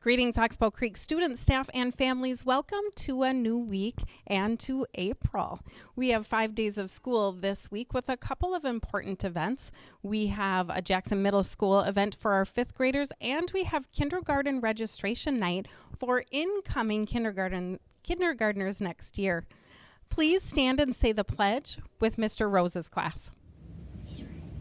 Greetings, Oxbow Creek students, staff, and families. Welcome to a new week and to April. We have 5 days of school this week with a couple of important events. We have a Jackson Middle School event for our 5th graders, and we have kindergarten registration night for incoming kindergartners next year. Please stand and say the pledge with Mr. Rose's class.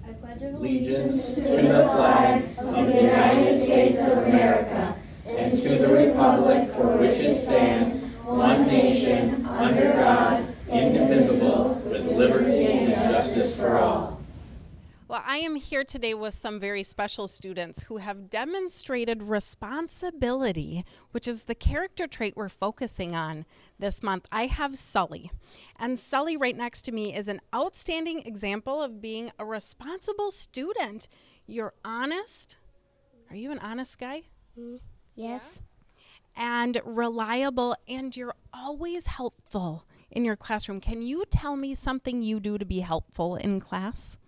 I pledge allegiance to the flag of the United States of America and to the republic for which it stands, one nation, under God, indivisible, with liberty and justice for all. Well, I am here today with some very special students who have demonstrated responsibility, which is the character trait we're focusing on this month. I have Sully, and Sully right next to me is an outstanding example of being a responsible student. You're honest. Are you an honest guy? Yes. And reliable, and you're always helpful in your classroom. Can you tell me something you do to be helpful in class?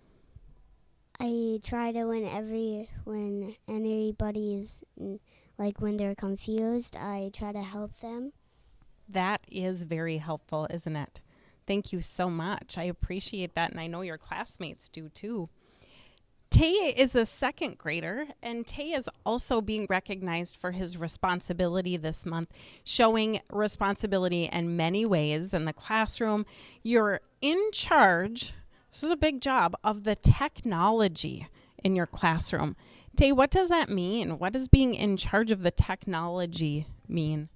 I try to when anybody's when they're confused, I try to help them. That is very helpful, isn't it? Thank you so much. I appreciate that, and I know your classmates do too. Tay is a 2nd grader, and Tay is also being recognized for his responsibility this month, showing responsibility in many ways in the classroom. You're in charge, this is a big job, of the technology in your classroom. Tay, what does that mean? What does being in charge of the technology mean?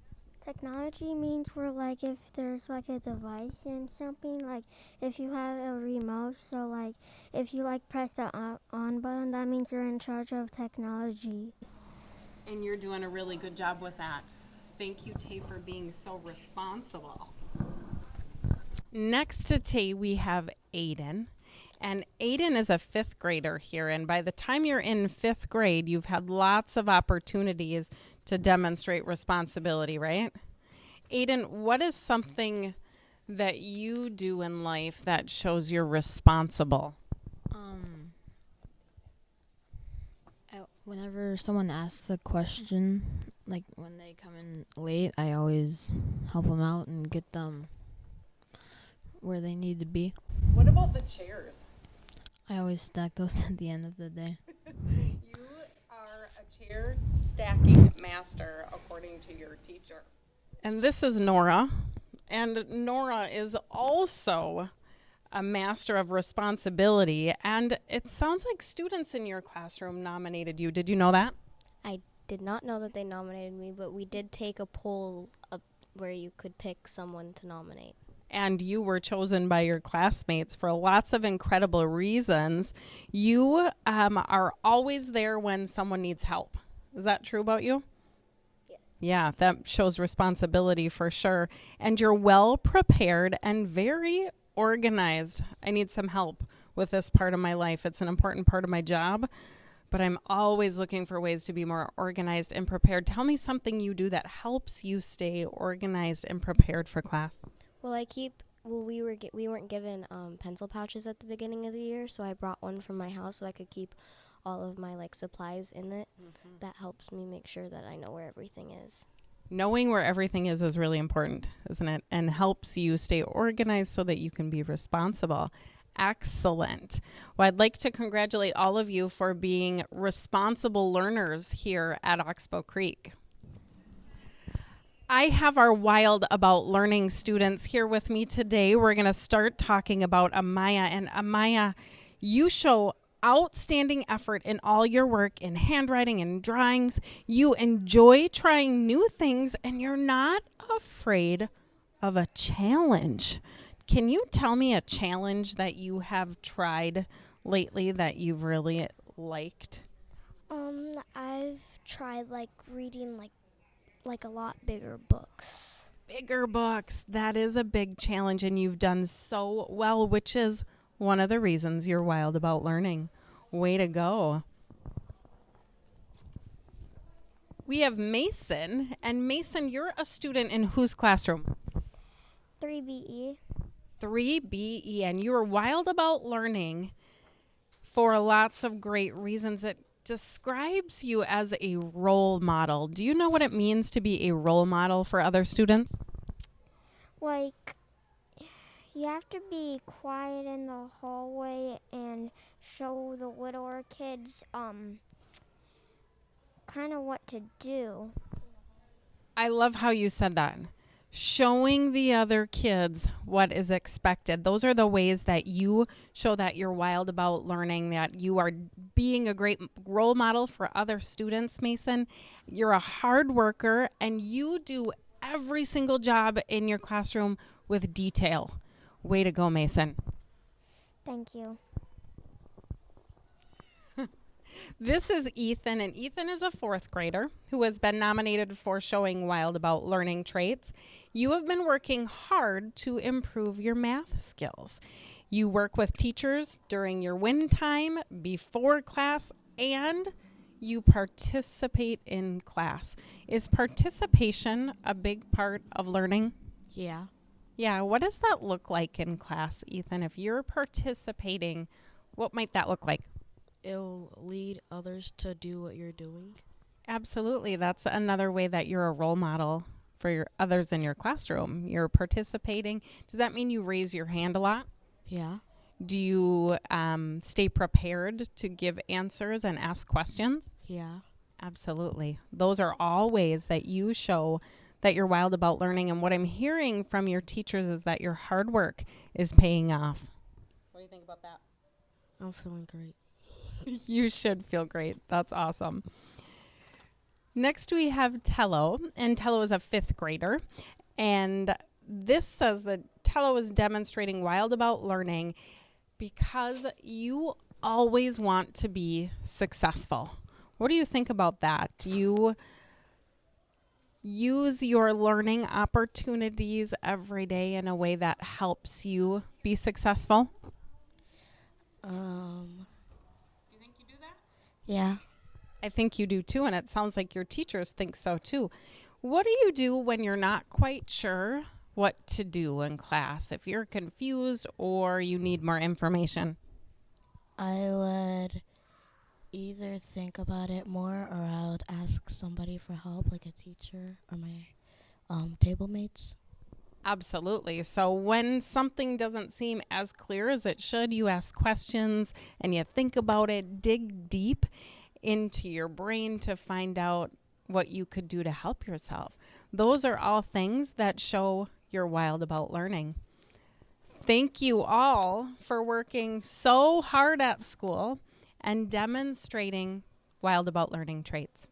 Technology means if there's a device and something, if you have a remote, so if you press the on button, that means you're in charge of technology. And you're doing a really good job with that. Thank you, Tay, for being so responsible. Next to Tay, we have Aiden. And Aiden is a 5th grader here, and by the time you're in 5th grade, you've had lots of opportunities to demonstrate responsibility, right? Aiden, what is something that you do in life that shows you're responsible? Whenever someone asks a question, when they come in late, I always help them out and get them where they need to be. What about the chairs? I always stack those at the end of the day. You are a chair stacking master, according to your teacher. And this is Nora. And Nora is also a master of responsibility. And it sounds like students in your classroom nominated you. Did you know that? I did not know that they nominated me, but we did take a poll up where you could pick someone to nominate. And you were chosen by your classmates for lots of incredible reasons. You are always there when someone needs help. Is that true about you? Yes. Yeah, that shows responsibility for sure. And you're well prepared and very organized. I need some help with this part of my life. It's an important part of my job, but I'm always looking for ways to be more organized and prepared. Tell me something you do that helps you stay organized and prepared for class. Well, we weren't given pencil pouches at the beginning of the year, so I brought one from my house so I could keep all of my supplies in it. Mm-hmm. That helps me make sure that I know where everything is. Knowing where everything is really important, isn't it? And helps you stay organized so that you can be responsible. Excellent. Well, I'd like to congratulate all of you for being responsible learners here at Oxbow Creek. I have our Wild About Learning students here with me today. We're going to start talking about Amaya. And Amaya, you show outstanding effort in all your work in handwriting and drawings. You enjoy trying new things, and you're not afraid of a challenge. Can you tell me a challenge that you have tried lately that you've really liked? I've tried reading a lot bigger books. Bigger books. That is a big challenge, and you've done so well, which is one of the reasons you're wild about learning. Way to go. We have Mason, and Mason, you're a student in whose classroom? 3BE. 3BE, and you are wild about learning for lots of great reasons. describes you as a role model. Do you know what it means to be a role model for other students? Like, you have to be quiet in the hallway and show the littler kids kind of what to do. I love how you said that. Showing the other kids what is expected. Those are the ways that you show that you're wild about learning, that you are being a great role model for other students, Mason. You're a hard worker, and you do every single job in your classroom with detail. Way to go, Mason. Thank you. This is Ethan, and Ethan is a 4th grader who has been nominated for showing wild about learning traits. You have been working hard to improve your math skills. You work with teachers during your win time, before class, and you participate in class. Is participation a big part of learning? Yeah. Yeah, what does that look like in class, Ethan? If you're participating, what might that look like? It'll lead others to do what you're doing. Absolutely. That's another way that you're a role model for your others in your classroom. You're participating. Does that mean you raise your hand a lot? Yeah. Do you stay prepared to give answers and ask questions? Yeah. Absolutely. Those are all ways that you show that you're wild about learning. And what I'm hearing from your teachers is that your hard work is paying off. What do you think about that? I'm feeling great. You should feel great. That's awesome. Next, we have Tello, and Tello is a 5th grader. And this says that Tello is demonstrating wild about learning because you always want to be successful. What do you think about that? Do you use your learning opportunities every day in a way that helps you be successful? You think you do that? Yeah. I think you do too, and it sounds like your teachers think so too. What do you do when you're not quite sure what to do in class? If you're confused or you need more information? I would either think about it more or I would ask somebody for help, like a teacher or my table mates. Absolutely. So when something doesn't seem as clear as it should, you ask questions and you think about it, dig deep into your brain to find out what you could do to help yourself. Those are all things that show you're wild about learning. Thank you all for working so hard at school and demonstrating wild about learning traits.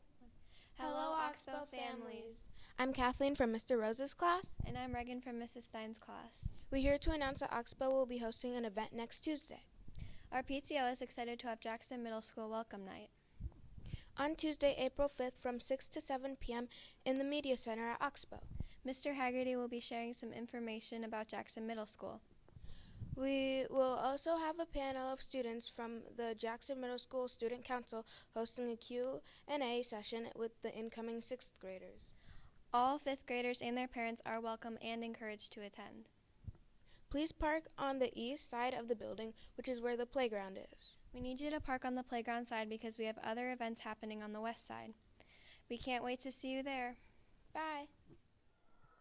Hello, Oxbow families. I'm Kathleen from Mr. Rose's class. And I'm Reagan from Mrs. Stein's class. We're here to announce that Oxbow will be hosting an event next Tuesday. Our PTO is excited to have Jackson Middle School Welcome Night. On Tuesday, April 5th from 6 to 7 p.m. in the Media Center at Oxbow. Mr. Haggerty will be sharing some information about Jackson Middle School. We will also have a panel of students from the Jackson Middle School Student Council hosting a Q&A session with the incoming 6th graders. All 5th graders and their parents are welcome and encouraged to attend. Please park on the east side of the building, which is where the playground is. We need you to park on the playground side because we have other events happening on the west side. We can't wait to see you there. Bye.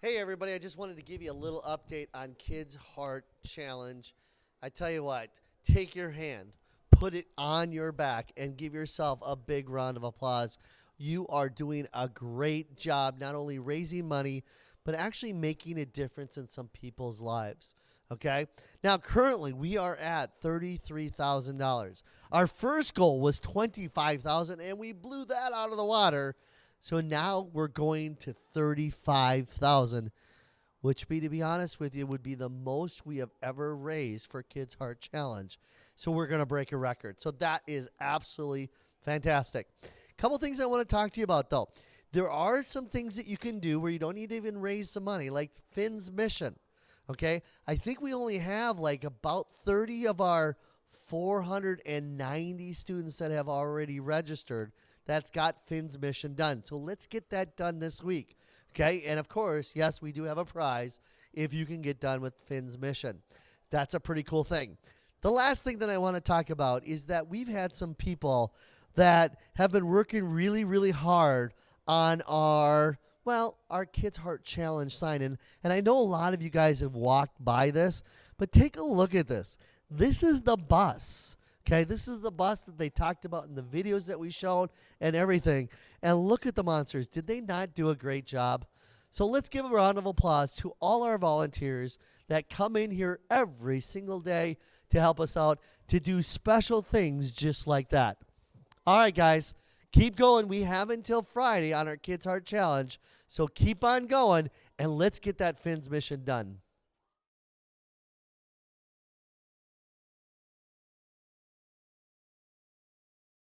Hey everybody, I just wanted to give you a little update on Kids Heart Challenge. I tell you what, take your hand, put it on your back, and give yourself a big round of applause. You are doing a great job, not only raising money, but actually making a difference in some people's lives. Okay? Now, currently, we are at $33,000. Our first goal was $25,000, and we blew that out of the water. So now we're going to $35,000, which, to be honest with you, would be the most we have ever raised for Kids Heart Challenge. So we're going to break a record. So that is absolutely fantastic. Couple things I want to talk to you about, though. There are some things that you can do where you don't need to even raise some money, like Finn's Mission. Okay? I think we only have like about 30 of our 490 students that have already registered that's got Finn's Mission done. So let's get that done this week. Okay? And of course, yes, we do have a prize if you can get done with Finn's Mission. That's a pretty cool thing. The last thing that I want to talk about is that we've had some people that have been working really, really hard on our Kids Heart Challenge sign. And I know a lot of you guys have walked by this, but take a look at this. This is the bus. Okay, this is the bus that they talked about in the videos that we showed and everything. And look at the monsters. Did they not do a great job? So let's give a round of applause to all our volunteers that come in here every single day to help us out, to do special things just like that. All right, guys, keep going. We have until Friday on our Kids Heart Challenge, so keep on going, and let's get that Finn's mission done.